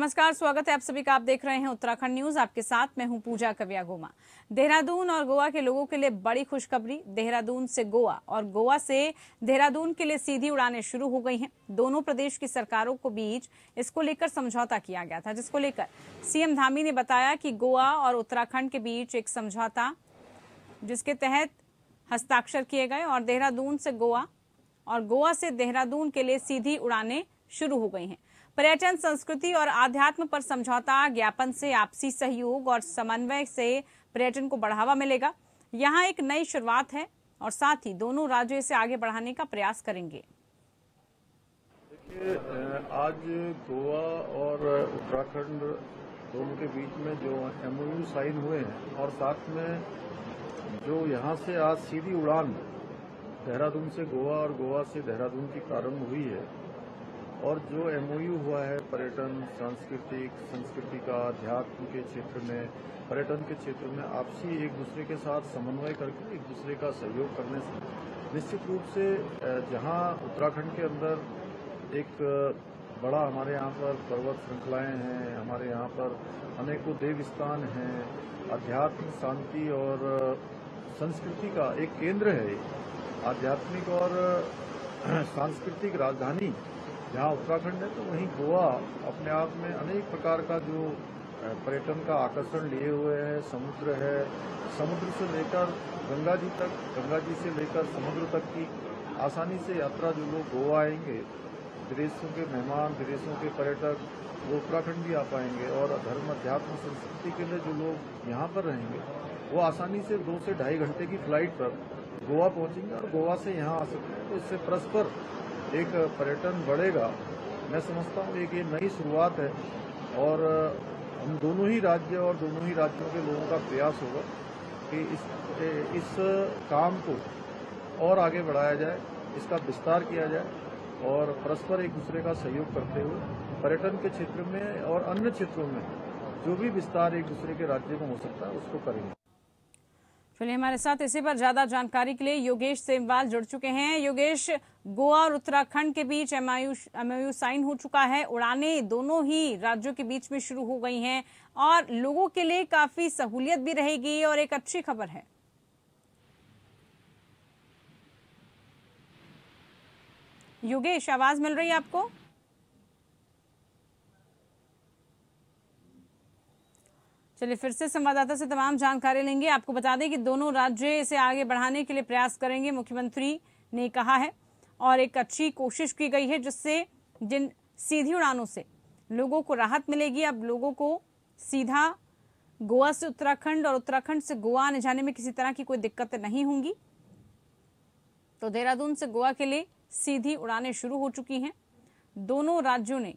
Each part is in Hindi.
नमस्कार, स्वागत है आप सभी का। आप देख रहे हैं उत्तराखंड न्यूज। आपके साथ मैं हूं पूजा कवियागोमा। देहरादून और गोवा के लोगों के लिए बड़ी खुशखबरी। देहरादून से गोवा और गोवा से देहरादून के लिए सीधी उड़ानें शुरू हो गई हैं। दोनों प्रदेश की सरकारों के बीच इसको लेकर समझौता किया गया था, जिसको लेकर सीएम धामी ने बताया कि गोवा और उत्तराखंड के बीच एक समझौता जिसके तहत हस्ताक्षर किए गए और देहरादून से गोवा और गोवा से देहरादून के लिए सीधी उड़ानें शुरू हो गई हैं। पर्यटन, संस्कृति और आध्यात्म पर समझौता ज्ञापन से आपसी सहयोग और समन्वय से पर्यटन को बढ़ावा मिलेगा। यहाँ एक नई शुरुआत है और साथ ही दोनों राज्यों इसे आगे बढ़ाने का प्रयास करेंगे। देखिए, आज गोवा और उत्तराखंड दोनों के बीच में जो एमओयू साइन हुए हैं और साथ में जो यहाँ से आज सीधी उड़ान देहरादून से गोवा और गोवा से देहरादून की प्रारंभ हुई है और जो एमओयू हुआ है पर्यटन, संस्कृति का, अध्यात्म के क्षेत्र में, पर्यटन के क्षेत्र में आपसी एक दूसरे के साथ समन्वय करके एक दूसरे का सहयोग करने से निश्चित रूप से जहां उत्तराखंड के अंदर एक बड़ा हमारे यहाँ पर पर्वत श्रृंखलाएं हैं, हमारे यहाँ पर अनेकों देव स्थान हैं, अध्यात्म, शांति और संस्कृति का एक केंद्र है, आध्यात्मिक और सांस्कृतिक राजधानी जहाँ उत्तराखंड है, तो वहीं गोवा अपने आप में अनेक प्रकार का जो पर्यटन का आकर्षण लिए हुए है। समुद्र है, समुद्र से लेकर गंगा जी तक, गंगा जी से लेकर समुद्र तक की आसानी से यात्रा जो लोग गोवा आएंगे, विदेशों के मेहमान, विदेशों के पर्यटक वो उत्तराखंड भी आ पाएंगे और धर्म, अध्यात्म, संस्कृति के लिए जो लोग यहाँ पर रहेंगे वो आसानी से 2 से ढाई घंटे की फ्लाइट पर गोवा पहुंचेंगे और गोवा से यहाँ आ सकते हैं। तो इससे परस्पर एक पर्यटन बढ़ेगा। मैं समझता हूँ एक ये नई शुरुआत है और हम दोनों ही राज्य और दोनों ही राज्यों के लोगों का प्रयास होगा कि इस काम को और आगे बढ़ाया जाए, इसका विस्तार किया जाए और परस्पर एक दूसरे का सहयोग करते हुए पर्यटन के क्षेत्र में और अन्य क्षेत्रों में जो भी विस्तार एक दूसरे के राज्य में हो सकता है उसको करेंगे। चलिए, हमारे साथ इसी पर ज्यादा जानकारी के लिए योगेश सेमवाल जुड़ चुके हैं। योगेश, गोवा और उत्तराखंड के बीच एमओयू साइन हो चुका है। उड़ानें दोनों ही राज्यों के बीच में शुरू हो गई हैं और लोगों के लिए काफी सहूलियत भी रहेगी और एक अच्छी खबर है। योगेश, आवाज मिल रही है आपको? चलिए, फिर से संवाददाता से तमाम जानकारी लेंगे। आपको बता दें कि दोनों राज्य इसे आगे बढ़ाने के लिए प्रयास करेंगे, मुख्यमंत्री ने कहा है, और एक अच्छी कोशिश की गई है जिससे जिन सीधी उड़ानों से लोगों को राहत मिलेगी। अब लोगों को सीधा गोवा से उत्तराखंड और उत्तराखंड से गोवा आने जाने में किसी तरह की कोई दिक्कत नहीं होंगी। तो देहरादून से गोवा के लिए सीधी उड़ानें शुरू हो चुकी हैं। दोनों राज्यों ने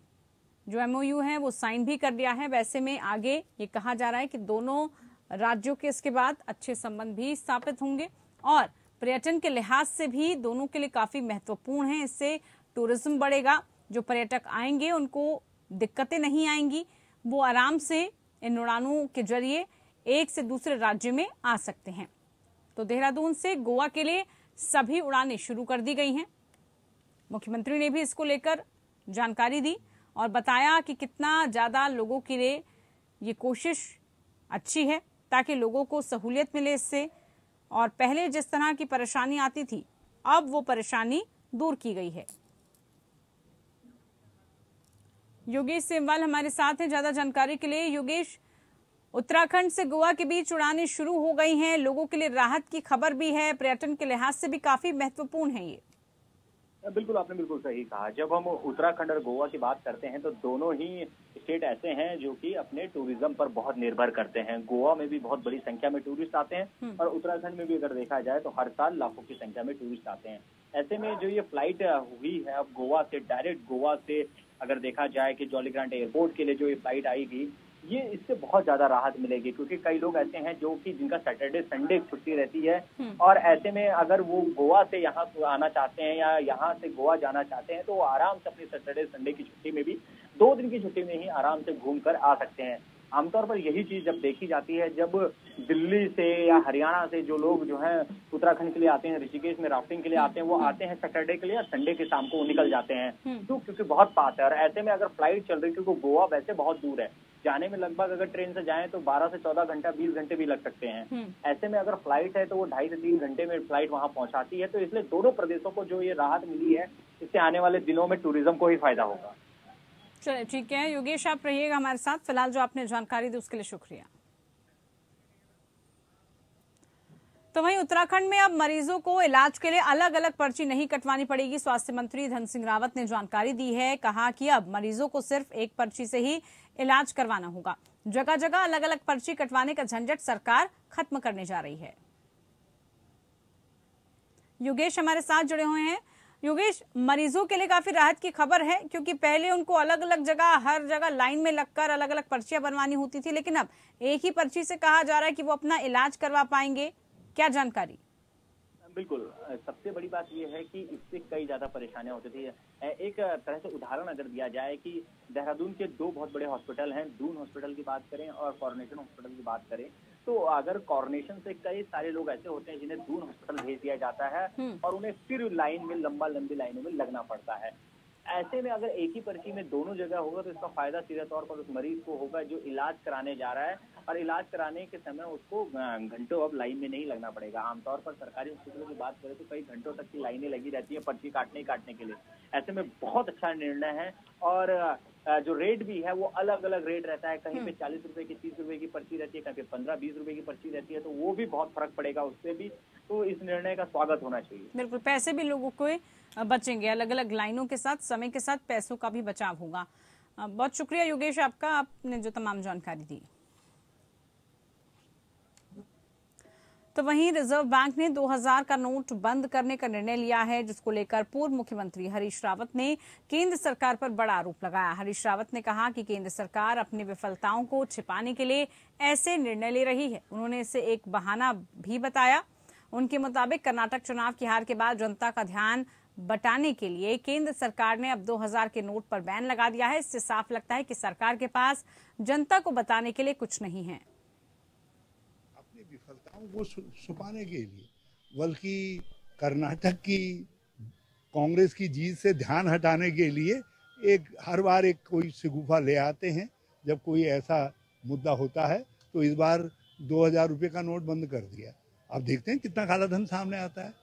जो एमओयू है वो साइन भी कर लिया है। वैसे में आगे ये कहा जा रहा है कि दोनों राज्यों के इसके बाद अच्छे संबंध भी स्थापित होंगे और पर्यटन के लिहाज से भी दोनों के लिए काफी महत्वपूर्ण है। इससे टूरिज्म बढ़ेगा, जो पर्यटक आएंगे उनको दिक्कतें नहीं आएंगी, वो आराम से इन उड़ानों के जरिए एक से दूसरे राज्य में आ सकते हैं। तो देहरादून से गोवा के लिए सभी उड़ानें शुरू कर दी गई हैं। मुख्यमंत्री ने भी इसको लेकर जानकारी दी और बताया कि कितना ज्यादा लोगों के लिए ये कोशिश अच्छी है ताकि लोगों को सहूलियत मिले इससे, और पहले जिस तरह की परेशानी आती थी अब वो परेशानी दूर की गई है। योगेश सेमवाल हमारे साथ हैं ज्यादा जानकारी के लिए। योगेश, उत्तराखंड से गोवा के बीच उड़ानें शुरू हो गई हैं, लोगों के लिए राहत की खबर भी है, पर्यटन के लिहाज से भी काफी महत्वपूर्ण है ये। बिल्कुल, आपने बिल्कुल सही कहा। जब हम उत्तराखंड और गोवा की बात करते हैं तो दोनों ही स्टेट ऐसे हैं जो कि अपने टूरिज्म पर बहुत निर्भर करते हैं। गोवा में भी बहुत बड़ी संख्या में टूरिस्ट आते हैं और उत्तराखंड में भी अगर देखा जाए तो हर साल लाखों की संख्या में टूरिस्ट आते हैं। ऐसे में जो ये फ्लाइट हुई है अब गोवा से, डायरेक्ट गोवा से अगर देखा जाए कि जॉलीग्रांट एयरपोर्ट के लिए जो ये फ्लाइट आएगी, ये इससे बहुत ज्यादा राहत मिलेगी क्योंकि कई लोग ऐसे हैं जो कि जिनका सैटरडे संडे छुट्टी रहती है और ऐसे में अगर वो गोवा से यहाँ आना चाहते हैं या यहाँ से गोवा जाना चाहते हैं तो वो आराम से अपनी सैटरडे संडे की छुट्टी में भी 2 दिन की छुट्टी में ही आराम से घूम कर आ सकते हैं। आमतौर पर यही चीज जब देखी जाती है, जब दिल्ली से या हरियाणा से जो लोग जो है उत्तराखंड के लिए आते हैं, ऋषिकेश में राफ्टिंग के लिए आते हैं, वो आते हैं सैटरडे के लिए और संडे के शाम को वो निकल जाते हैं, तो क्योंकि बहुत पास है। और ऐसे में अगर फ्लाइट चल रही, क्योंकि गोवा वैसे बहुत दूर है, जाने में लगभग अगर ट्रेन से जाएं तो 12 से 14 घंटा, 20 घंटे भी लग सकते हैं। ऐसे में अगर फ्लाइट है तो वो 2.5 से 3 घंटे में फ्लाइट वहां पहुंचाती है। तो इसलिए दोनों प्रदेशों को जो ये राहत मिली है, इससे आने वाले दिनों में टूरिज्म को ही फायदा होगा। चलिए ठीक है योगेश, आप रहिएगा हमारे साथ। फिलहाल जो आपने जानकारी दी उसके लिए शुक्रिया। तो वहीं उत्तराखंड में अब मरीजों को इलाज के लिए अलग अलग पर्ची नहीं कटवानी पड़ेगी। स्वास्थ्य मंत्री धन सिंह रावत ने जानकारी दी है। कहा कि अब मरीजों को सिर्फ एक पर्ची से ही इलाज करवाना होगा। जगह जगह अलग अलग पर्ची कटवाने का झंझट सरकार खत्म करने जा रही है। योगेश हमारे साथ जुड़े हुए हैं। योगेश, मरीजों के लिए काफी राहत की खबर है, क्योंकि पहले उनको अलग अलग जगह, हर जगह लाइन में लगकर अलग अलग पर्चियां बनवानी होती थी, लेकिन अब एक ही पर्ची से कहा जा रहा है कि वो अपना इलाज करवा पाएंगे। क्या जानकारी? बिल्कुल, सबसे बड़ी बात यह है कि इससे कई ज्यादा परेशानियां होती थी। एक तरह से उदाहरण अगर दिया जाए कि देहरादून के 2 बहुत बड़े हॉस्पिटल हैं, दून हॉस्पिटल की बात करें और कॉरोनेशन हॉस्पिटल की बात करें, तो अगर कॉरोनेशन से कई सारे लोग ऐसे होते हैं जिन्हें दून हॉस्पिटल भेज दिया जाता है और उन्हें फिर लाइन में, लंबी लाइनों में लगना पड़ता है। ऐसे में अगर एक ही पर्ची में दोनों जगह होगा तो इसका फायदा सीधे तौर पर उस मरीज को होगा जो इलाज कराने जा रहा है, और इलाज कराने के समय उसको घंटों अब लाइन में नहीं लगना पड़ेगा। आमतौर पर सरकारी हॉस्पिटलों की बात करें तो कई घंटों तक की लाइनें लगी रहती है पर्ची काटने के लिए। ऐसे में बहुत अच्छा निर्णय है। और जो रेट भी है वो अलग अलग रेट रहता है, कहीं पे 40 रुपए की, 30 रुपए की पर्ची रहती है, कहीं पे 15-20 रुपए की पर्ची रहती है, तो वो भी बहुत फर्क पड़ेगा उससे भी। तो इस निर्णय का स्वागत होना चाहिए। बिल्कुल, पैसे भी लोगों को बचेंगे, अलग अलग लाइनों के साथ, समय के साथ पैसों का भी बचाव होगा। बहुत शुक्रिया योगेश आपका, आपने जो तमाम जानकारी दी। तो वहीं रिजर्व बैंक ने 2000 का नोट बंद करने का निर्णय लिया है, जिसको लेकर पूर्व मुख्यमंत्री हरीश रावत ने केंद्र सरकार पर बड़ा आरोप लगाया। हरीश रावत ने कहा कि केंद्र सरकार अपनी विफलताओं को छिपाने के लिए ऐसे निर्णय ले रही है। उन्होंने इसे एक बहाना भी बताया। उनके मुताबिक कर्नाटक चुनाव की हार के बाद जनता का ध्यान बटाने के लिए केंद्र सरकार ने अब 2000 के नोट पर बैन लगा दिया है। इससे साफ लगता है कि सरकार के पास जनता को बताने के लिए कुछ नहीं है। अपनी विफलताओं को छुपाने के लिए, बल्कि कर्नाटक की कांग्रेस की जीत से ध्यान हटाने के लिए हर बार एक कोई शगुफा ले आते हैं। जब कोई ऐसा मुद्दा होता है तो इस बार 2000 रुपये का नोट बंद कर दिया। अब देखते हैं कितना काला धन सामने आता है।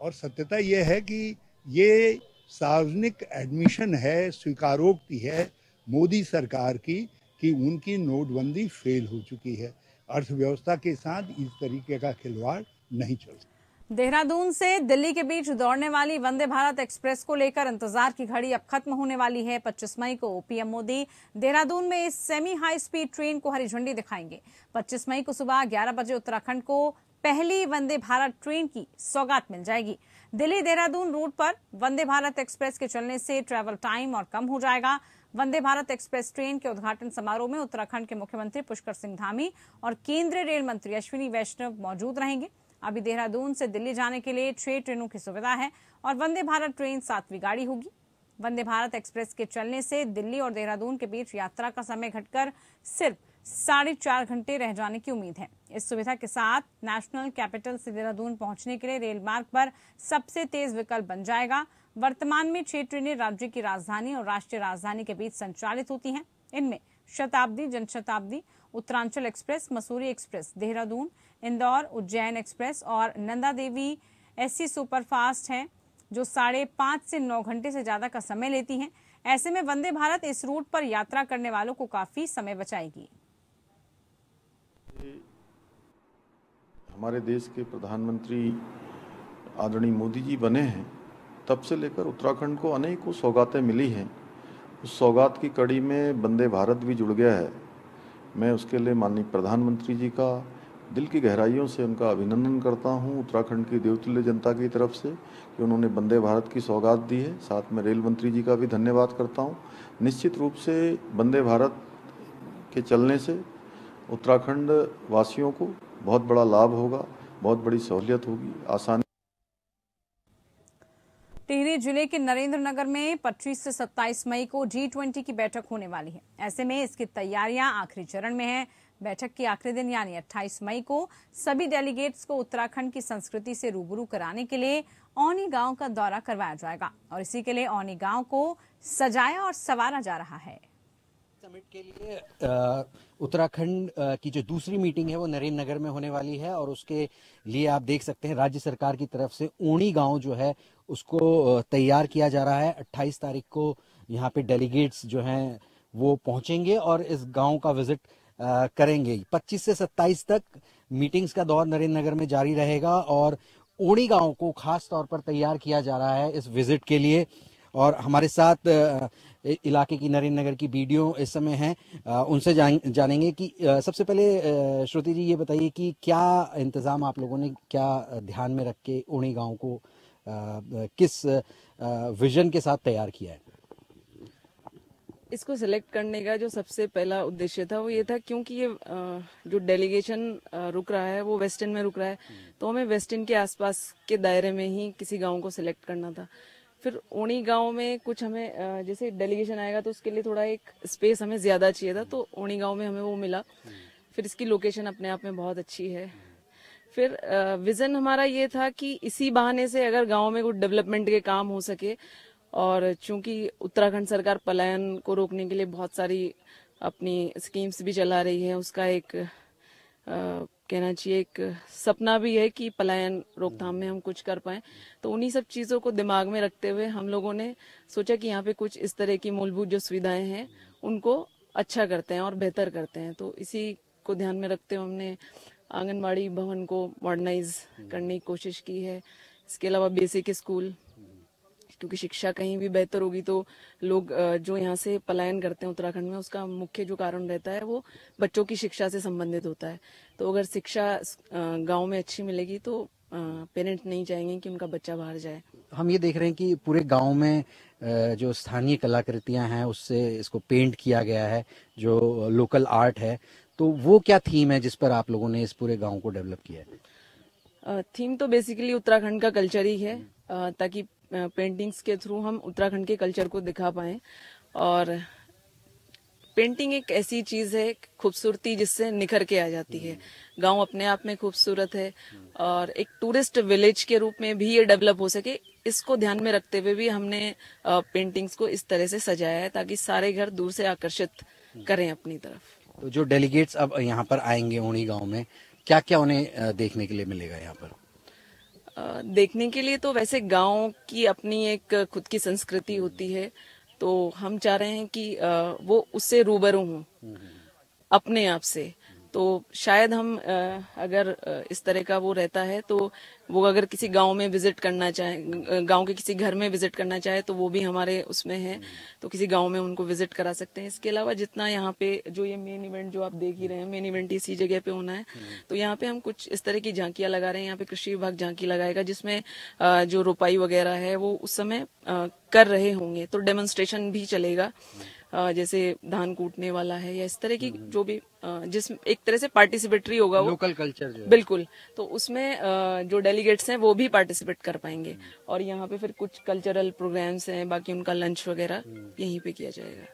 और सत्यता यह है कि ये सार्वजनिक एडमिशन है, स्वीकारोक्ति है मोदी सरकार की कि उनकी नोटबंदी फेल हो चुकी है। अर्थव्यवस्था के साथ इस तरीके का खिलवाड़ नहीं चल सकता। देहरादून से दिल्ली के बीच दौड़ने वाली वंदे भारत एक्सप्रेस को लेकर इंतजार की घड़ी अब खत्म होने वाली है। 25 मई को पीएम मोदी देहरादून में इस सेमी हाई स्पीड ट्रेन को हरी झंडी दिखाएंगे। 25 मई को सुबह 11 बजे उत्तराखंड को पहली वंदे भारत ट्रेन की सौगात मिल जाएगी। दिल्ली देहरादून रूट पर वंदे भारत एक्सप्रेस के चलने से ट्रैवल टाइम और कम हो जाएगा। वंदे भारत एक्सप्रेस ट्रेन के उद्घाटन समारोह में उत्तराखंड के मुख्यमंत्री पुष्कर सिंह धामी और केंद्रीय रेल मंत्री अश्विनी वैष्णव मौजूद रहेंगे। अभी देहरादून से दिल्ली जाने के लिए 6 ट्रेनों की सुविधा है और वंदे भारत ट्रेन 7वीं गाड़ी होगी। वंदे भारत एक्सप्रेस के चलने से दिल्ली और देहरादून के बीच यात्रा का समय घटकर सिर्फ 4.5 घंटे रह जाने की उम्मीद है। इस सुविधा के साथ नेशनल कैपिटल से देहरादून पहुंचने के लिए रेल मार्ग पर सबसे तेज विकल्प बन जाएगा। वर्तमान में 6 ट्रेनें राज्य की राजधानी और राष्ट्रीय राजधानी के बीच संचालित होती हैं। इनमें शताब्दी, Janshatabdi, Uttaranchal express, Mussoorie express, Dehradun, Indore, Ujjain express और नंदा देवी एसी सुपरफास्ट हैं, जो 5.5 से 9 घंटे से ज्यादा का समय लेती हैं। ऐसे में वंदे भारत इस रूट पर यात्रा करने वालों को काफी समय बचाएगी। हमारे देश के प्रधानमंत्री आदरणीय मोदी जी बने हैं, तब से लेकर उत्तराखंड को अनेकों सौगातें मिली हैं। उस सौगात की कड़ी में वंदे भारत भी जुड़ गया है। मैं उसके लिए माननीय प्रधानमंत्री जी का दिल की गहराइयों से उनका अभिनंदन करता हूं, उत्तराखंड की देवतुल्य जनता की तरफ से, कि उन्होंने वंदे भारत की सौगात दी है। साथ में रेल मंत्री जी का भी धन्यवाद करता हूं। निश्चित रूप से वंदे भारत के चलने से उत्तराखंड वासियों को बहुत बड़ा लाभ होगा, बहुत बड़ी सहूलियत होगी, आसानी। टिहरी जिले के नरेंद्रनगर में 25 से 27 मई को G20 की बैठक होने वाली है। ऐसे में इसकी तैयारियां आखिरी चरण में है। बैठक के आखिरी दिन यानी 28 मई को सभी डेलीगेट्स को उत्तराखंड की संस्कृति से रूबरू कराने के लिए औनी गांव का दौरा करवाया जाएगा और इसी के लिए औनी गांव को सजाया और संवारा जा रहा है। समिट के लिए उत्तराखंड की जो दूसरी मीटिंग है वो नरेंद्रनगर में होने वाली है और उसके लिए आप देख सकते हैं राज्य सरकार की तरफ से औनी गांव जो है उसको तैयार किया जा रहा है। 28 तारीख को यहाँ पे डेलीगेट्स जो हैं वो पहुंचेंगे और इस गांव का विजिट करेंगे। 25 से 27 तक मीटिंग्स का दौर नरेंद्रनगर में जारी रहेगा और औनी गांव को खास तौर पर तैयार किया जा रहा है इस विजिट के लिए। और हमारे साथ इलाके की नरेंद्रनगर की बीडीओ इस समय हैं, उनसे जानेंगे कि सबसे पहले श्रुति जी ये बताइए कि क्या इंतजाम आप लोगों ने क्या ध्यान में रख के औनी गांव को किस विजन के साथ तैयार किया है? इसको सिलेक्ट करने का जो सबसे पहला उद्देश्य था वो ये था, क्योंकि ये जो डेलीगेशन रुक रहा है वो वेस्टर्न में रुक रहा है, तो हमें वेस्टर्न के आसपास के दायरे में ही किसी गांव को सिलेक्ट करना था। फिर औनी गांव में कुछ हमें जैसे डेलीगेशन आएगा तो उसके लिए थोड़ा एक स्पेस हमें ज्यादा चाहिए था, तो औनी गांव में हमें वो मिला। फिर इसकी लोकेशन अपने आप में बहुत अच्छी है। फिर विजन हमारा ये था कि इसी बहाने से अगर गांव में कुछ डेवलपमेंट के काम हो सके, और चूंकि उत्तराखंड सरकार पलायन को रोकने के लिए बहुत सारी अपनी स्कीम्स भी चला रही है, उसका एक कहना चाहिए एक सपना भी है कि पलायन रोकथाम में हम कुछ कर पाए। तो उन्हीं सब चीजों को दिमाग में रखते हुए हम लोगों ने सोचा कि यहाँ पे कुछ इस तरह की मूलभूत जो सुविधाएं हैं उनको अच्छा करते हैं और बेहतर करते हैं। तो इसी को ध्यान में रखते हुए हमने आंगनबाड़ी भवन को मॉडर्नाइज करने की कोशिश की है। इसके अलावा बेसिक स्कूल, क्योंकि शिक्षा कहीं भी बेहतर होगी तो लोग जो यहाँ से पलायन करते हैं उत्तराखंड में, उसका मुख्य जो कारण रहता है वो बच्चों की शिक्षा से संबंधित होता है। तो अगर शिक्षा गांव में अच्छी मिलेगी तो पेरेंट्स नहीं चाहेंगे कि उनका बच्चा बाहर जाए। हम ये देख रहे हैं कि पूरे गांव में जो स्थानीय कलाकृतियां हैं उससे इसको पेंट किया गया है, जो लोकल आर्ट है, तो वो क्या थीम है जिस पर आप लोगों ने इस पूरे गांव को डेवलप किया है? थीम तो बेसिकली उत्तराखंड का कल्चर ही है, ताकि पेंटिंग्स के थ्रू हम उत्तराखंड के कल्चर को दिखा पाएं। और पेंटिंग एक ऐसी चीज है, खूबसूरती जिससे निखर के आ जाती है। गांव अपने आप में खूबसूरत है और एक टूरिस्ट विलेज के रूप में भी ये डेवलप हो सके, इसको ध्यान में रखते हुए भी हमने पेंटिंग्स को इस तरह से सजाया है ताकि सारे घर दूर से आकर्षित करें अपनी तरफ। तो जो डेलीगेट्स अब यहाँ पर आएंगे औनी गांव में, क्या क्या उन्हें देखने के लिए मिलेगा यहाँ पर? देखने के लिए तो वैसे गांव की अपनी एक खुद की संस्कृति होती है, तो हम चाह रहे हैं कि वो उससे रूबरू हों अपने आप से। तो शायद हम अगर इस तरह का वो रहता है तो वो अगर किसी गांव में विजिट करना चाहे, गांव के किसी घर में विजिट करना चाहे तो वो भी हमारे उसमें है, तो किसी गांव में उनको विजिट करा सकते हैं। इसके अलावा जितना यहाँ पे जो ये मेन इवेंट जो आप देख ही रहे हैं, मेन इवेंट इसी जगह पे होना है, तो यहाँ पे हम कुछ इस तरह की झांकियां लगा रहे हैं। यहाँ पे कृषि विभाग झांकी लगाएगा जिसमें जो रोपाई वगैरह है वो उस समय कर रहे होंगे, तो डेमोन्स्ट्रेशन भी चलेगा, जैसे धान कूटने वाला है या इस तरह की जो भी जिस एक तरह से पार्टिसिपेटरी होगा वो लोकल कल्चर जो है। बिल्कुल, तो उसमें जो डेलीगेट्स हैं वो भी पार्टिसिपेट कर पाएंगे। और यहाँ पे फिर कुछ कल्चरल प्रोग्राम्स हैं, बाकी उनका लंच वगैरह यहीं पे किया जाएगा।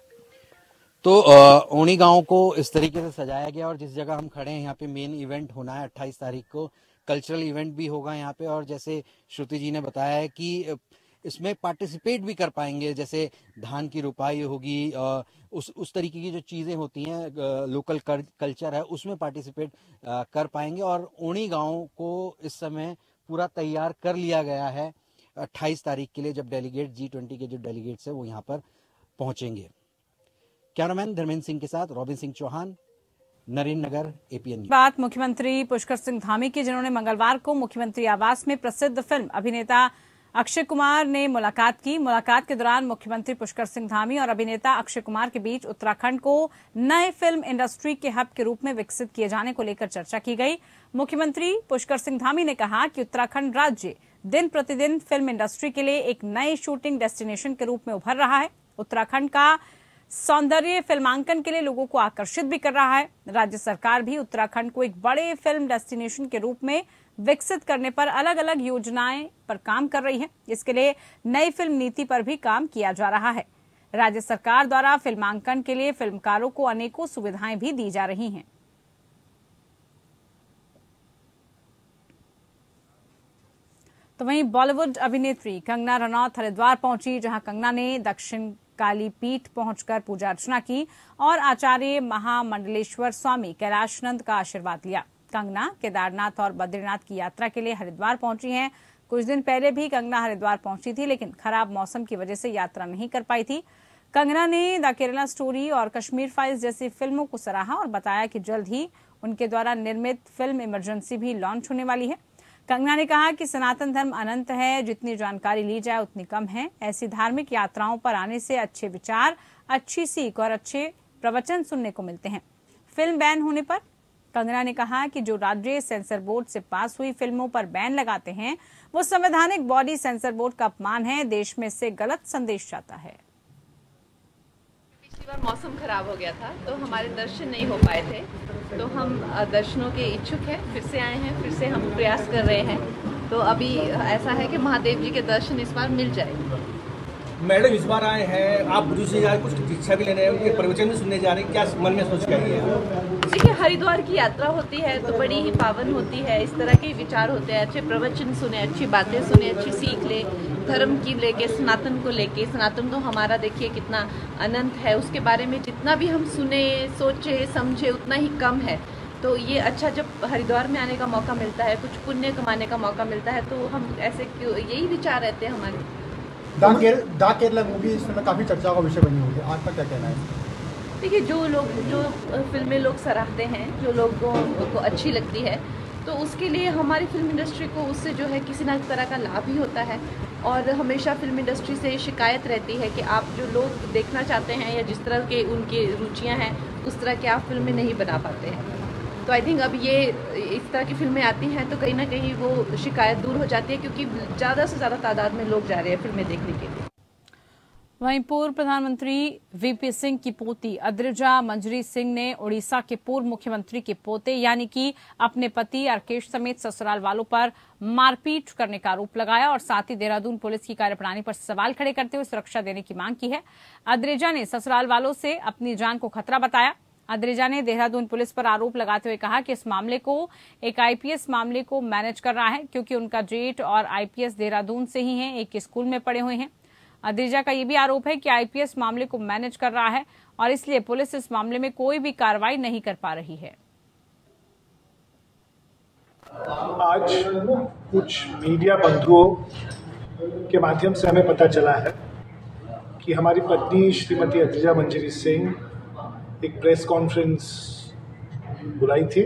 तो औनी गांव को इस तरीके से सजाया गया और जिस जगह हम खड़े हैं यहाँ पे मेन इवेंट होना है 28 तारीख को, कल्चरल इवेंट भी होगा यहाँ पे। और जैसे श्रुति जी ने बताया है कि इसमें पार्टिसिपेट भी कर पाएंगे, जैसे धान की रुपाई होगी, उस तरीके की जो चीजें होती हैं लोकल कल्चर है उसमें पार्टिसिपेट कर पाएंगे। और औनी गांव को इस समय पूरा तैयार कर लिया गया है 28 तारीख के लिए, जब डेलीगेट G20 के जो डेलीगेट्स है वो यहाँ पर पहुंचेंगे। कैमरामैन धर्मेंद्र सिंह के साथ रॉबिन सिंह चौहान, नरेंद्रनगर, APN। बात मुख्यमंत्री पुष्कर सिंह धामी की, जिन्होंने मंगलवार को मुख्यमंत्री आवास में प्रसिद्ध फिल्म अभिनेता अक्षय कुमार ने मुलाकात की। मुलाकात के दौरान मुख्यमंत्री पुष्कर सिंह धामी और अभिनेता अक्षय कुमार के बीच उत्तराखंड को नए फिल्म इंडस्ट्री के हब के रूप में विकसित किए जाने को लेकर चर्चा की गई। मुख्यमंत्री पुष्कर सिंह धामी ने कहा कि उत्तराखंड राज्य दिन प्रतिदिन फिल्म इंडस्ट्री के लिए एक नए शूटिंग डेस्टिनेशन के रूप में उभर रहा है। उत्तराखंड का सौंदर्य फिल्मांकन के लिए लोगों को आकर्षित भी कर रहा है। राज्य सरकार भी उत्तराखंड को एक बड़े फिल्म डेस्टिनेशन के रूप में विकसित करने पर अलग अलग योजनाएं पर काम कर रही है। इसके लिए नई फिल्म नीति पर भी काम किया जा रहा है। राज्य सरकार द्वारा फिल्मांकन के लिए फिल्मकारों को अनेकों सुविधाएं भी दी जा रही हैं। तो वहीं बॉलीवुड अभिनेत्री कंगना रनौत हरिद्वार पहुंची, जहां कंगना ने दक्षिण काली पीठ पहुंचकर पूजा अर्चना की और आचार्य महामंडलेश्वर स्वामी कैलाशनंद का आशीर्वाद लिया। कंगना केदारनाथ और बद्रीनाथ की यात्रा के लिए हरिद्वार पहुंची हैं। कुछ दिन पहले भी कंगना हरिद्वार पहुंची थी, लेकिन खराब मौसम की वजह से यात्रा नहीं कर पाई थी। कंगना ने द केरला स्टोरी और कश्मीर फाइल्स जैसी फिल्मों को सराहा और बताया कि जल्द ही उनके द्वारा निर्मित फिल्म इमरजेंसी भी लॉन्च होने वाली है। कंगना ने कहा कि सनातन धर्म अनंत है, जितनी जानकारी ली जाए उतनी कम है। ऐसी धार्मिक यात्राओं पर आने से अच्छे विचार, अच्छी सीख और अच्छे प्रवचन सुनने को मिलते हैं। फिल्म बैन होने पर कंगना ने कहा कि जो राज्य सेंसर बोर्ड से पास हुई फिल्मों पर बैन लगाते हैं वो संवैधानिक बॉडी सेंसर बोर्ड का अपमान है। देश में इससे गलत संदेश जाता है। पिछली बार मौसम खराब हो गया था तो हमारे दर्शन नहीं हो पाए थे, तो हम दर्शनों के इच्छुक हैं, फिर से आए हैं, फिर से हम प्रयास कर रहे हैं। तो अभी ऐसा है कि महादेव जी के दर्शन इस बार मिल जाए। मैडम इस बार आए हैं, आप गुरु जी जा कुछ दीक्षा भी लेने, उनके प्रवचन भी सुनने जा रहे हैं, क्या मन में सोच के आई है? देखिए, हरिद्वार की यात्रा होती है तो बड़ी ही पावन होती है। इस तरह के विचार होते हैं, अच्छे प्रवचन सुने, अच्छी बातें सुने, अच्छी सीख ले, धर्म की लेके, सनातन को लेके। सनातन तो हमारा देखिए कितना अनंत है, उसके बारे में जितना भी हम सुने, सोचे, समझे उतना ही कम है। तो ये अच्छा, जब हरिद्वार में आने का मौका मिलता है, कुछ पुण्य कमाने का मौका मिलता है, तो हम ऐसे क्यों, यही विचार रहते हैं हमारे। द केरला मूवी इस समय काफ़ी चर्चा का विषय बनी हुई है, आपका क्या कहना है? देखिए, जो फिल्में लोग सराहते हैं, जो लोगों को अच्छी लगती है, तो उसके लिए हमारी फिल्म इंडस्ट्री को उससे जो है किसी न तरह का लाभ ही होता है। और हमेशा फिल्म इंडस्ट्री से शिकायत रहती है कि आप जो लोग देखना चाहते हैं या जिस तरह के उनकी रुचियां हैं उस तरह के आप फिल्में नहीं बना पाते हैं। तो आई थिंक अब ये इस तरह की फिल्में आती हैं तो कहीं ना कहीं वो शिकायत दूर हो जाती है, क्योंकि ज़्यादा से ज़्यादा तादाद में लोग जा रहे हैं फिल्में देखने के लिए। वहीं पूर्व प्रधानमंत्री वीपी सिंह की पोती अद्रिजा मंजरी सिंह ने उड़ीसा के पूर्व मुख्यमंत्री के पोते यानी कि अपने पति राकेश समेत ससुराल वालों पर मारपीट करने का आरोप लगाया और साथ ही देहरादून पुलिस की कार्यप्रणाली पर सवाल खड़े करते हुए सुरक्षा देने की मांग की है। अद्रिजा ने ससुराल वालों से अपनी जान को खतरा बताया। अद्रिजा ने देहरादून पुलिस पर आरोप लगाते हुए कहा कि इस मामले को एक आईपीएस मामले को मैनेज कर रहा है, क्योंकि उनका जेठ और आईपीएस देहरादून से ही हैं, एक स्कूल में पढ़े हुए हैं। अद्रिजा का यह भी आरोप है कि आईपीएस मामले को मैनेज कर रहा है और इसलिए पुलिस इस मामले में कोई भी कार्रवाई नहीं कर पा रही है। आज कुछ मीडिया बंधुओं के माध्यम से हमें पता चला है कि हमारी पत्नी श्रीमती अद्रिजा मंजरी सिंह एक प्रेस कॉन्फ्रेंस बुलाई थी।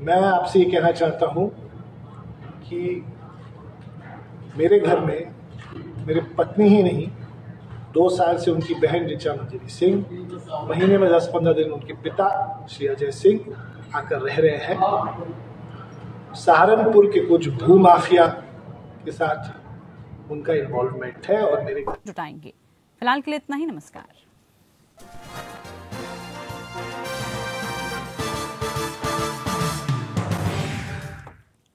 मैं आपसे ये कहना चाहता हूं कि मेरे घर में मेरे पत्नी ही नहीं, 2 साल से उनकी बहन ऋचा मंजरी सिंह, महीने में 10-15 दिन उनके पिता श्री अजय सिंह आकर रह रहे हैं। सहारनपुर के कुछ भूमाफिया के साथ उनका इन्वॉल्वमेंट है और मेरे जुटाएंगे। फिलहाल के लिए इतना ही। नमस्कार।